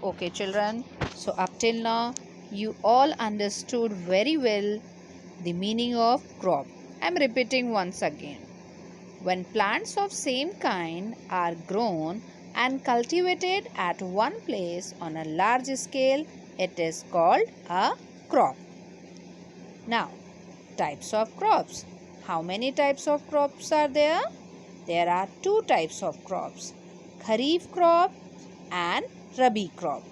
Okay, children. So, up till now, you all understood very well the meaning of crop. I am repeating once again. When plants of same kind are grown and cultivated at one place on a large scale, it is called a crop. Now, types of crops. How many types of crops are there? There are two types of crops, Kharif crop and Rabi crop.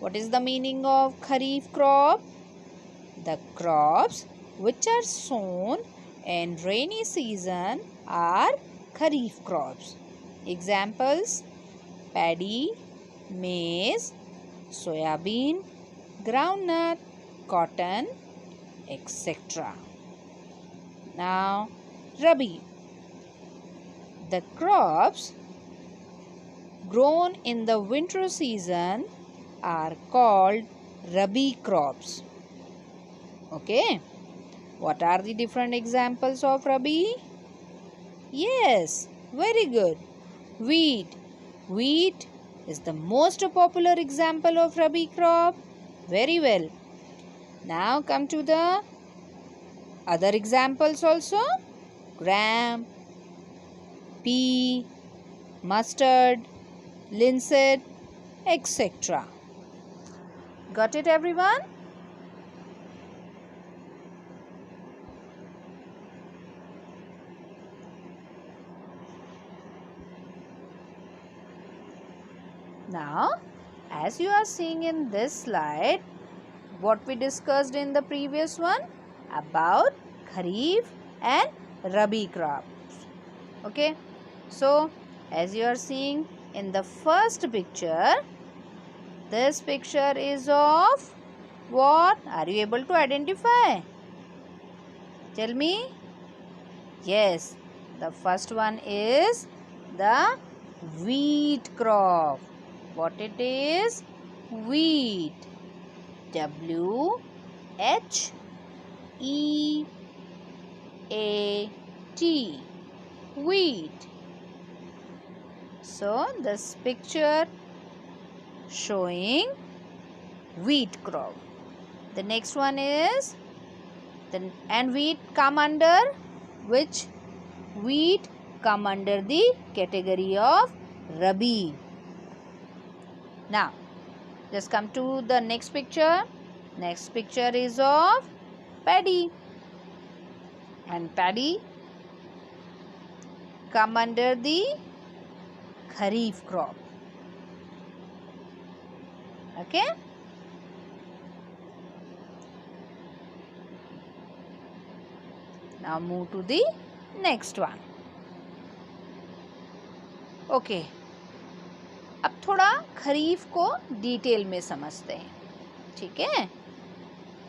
What is the meaning of Kharif crop? The crops which are sown in rainy season are Kharif crops. Examples: paddy, maize, soyabean, groundnut, cotton, etc. Now, Rabi. The crops grown in the winter season are called Rabi crops. Okay. What are the different examples of Rabi? Yes, very good. Wheat. Wheat is the most popular example of Rabi crop. Very well. Now come to the other examples also. Gram, pea, mustard, linseed, etc. Got it, everyone? Now, as you are seeing in this slide, what we discussed in the previous one about Kharif and Rabi crops. Okay. So, as you are seeing in the first picture, this picture is of what? Are you able to identify? Tell me. Yes, the first one is the wheat crop. What it is? Wheat. WHEAT. Wheat. So, this picture showing wheat crop. The next one is and wheat come under which? Wheat come under the category of Rabi. Now, just come to the next picture. Next picture is of paddy. And paddy come under the Kharif crop. Okay. Now move to the next one. Okay. अब थोड़ा खरीफ को detail में समझते हैं. ठीक है.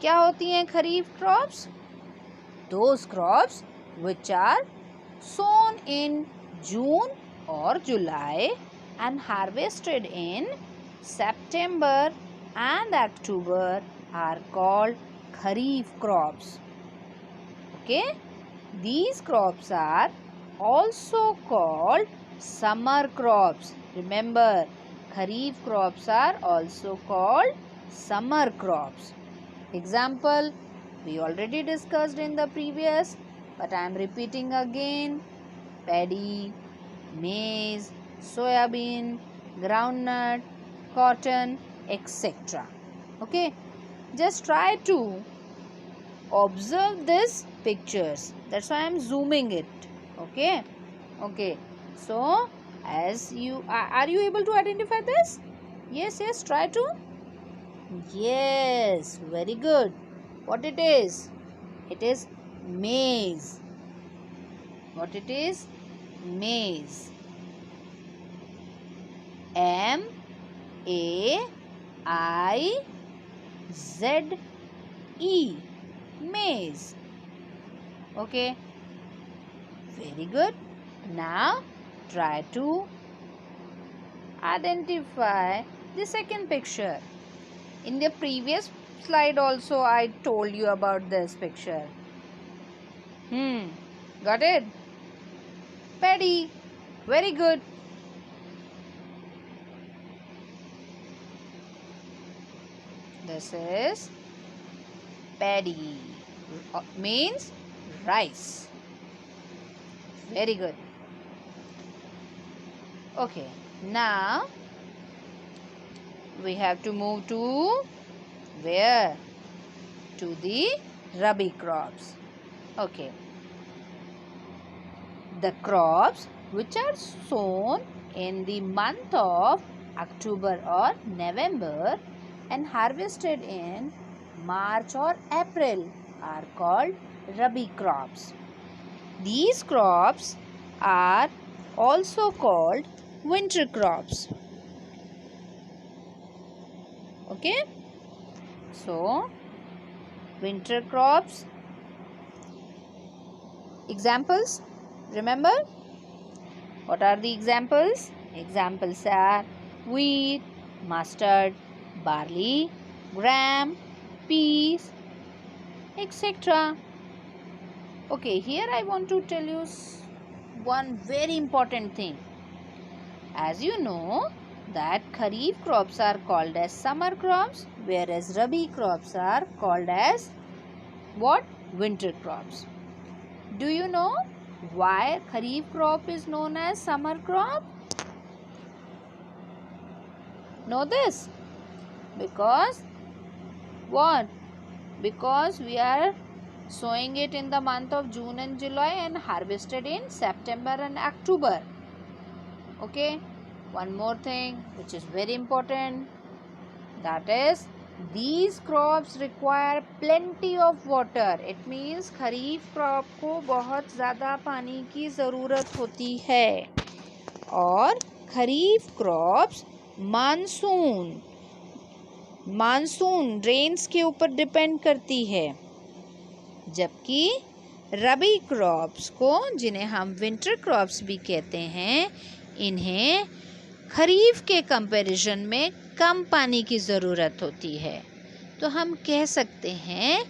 क्या होती हैं खरीफ crops? Those crops which are sown in June or July and harvested in September and October are called Kharif crops. Okay, these crops are also called summer crops. Remember, Kharif crops are also called summer crops. Example, we already discussed in the previous, but I am repeating again. Paddy, maize, soyabean, groundnut, cotton, etc. Okay, just try to observe these pictures. That's why I am zooming it. Okay, okay. So, as you are you able to identify this? Yes, yes. Try to. Yes, very good. What it is? It is maize. What it is? Maize. M-A-I-Z-E. Maize. Okay. Very good. Now try to identify the second picture. In the previous slide also I told you about this picture. Got it? Paddy. Very good. This is paddy, means rice. Very good. Okay, now we have to move to where? To the rabi crops. Okay. The crops which are sown in the month of October or November and harvested in March or April are called rabi crops. These crops are also called winter crops. Okay? So, winter crops. Examples? Remember? What are the examples? Examples are wheat, mustard, barley, gram, peas, etc. Okay, here I want to tell you one very important thing. As you know that kharif crops are called as summer crops, whereas rabi crops are called as what? Winter crops. Do you know why kharif crop is known as summer crop? Know this? Because what? Because we are sowing it in the month of June and July and harvested in September and October. Okay, one more thing which is very important, that is these crops require plenty of water. It means kharif crop को बहुत ज़्यादा पानी की ज़रूरत होती है और खरीफ crops monsoon rains के ऊपर डिपेंड करती है, जबकि रबी क्रॉप्स को, जिन्हें हम विंटर क्रॉप्स भी कहते हैं, इन्हें खरीफ के कंपैरिजन में कम पानी की ज़रूरत होती है. तो हम कह सकते हैं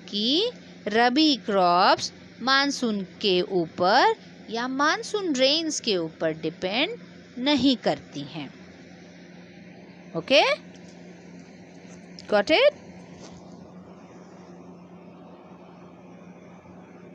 कि रबी क्रॉप्स मानसून के ऊपर या मानसून रेन्स के ऊपर डिपेंड नहीं करती हैं. Okay, got it?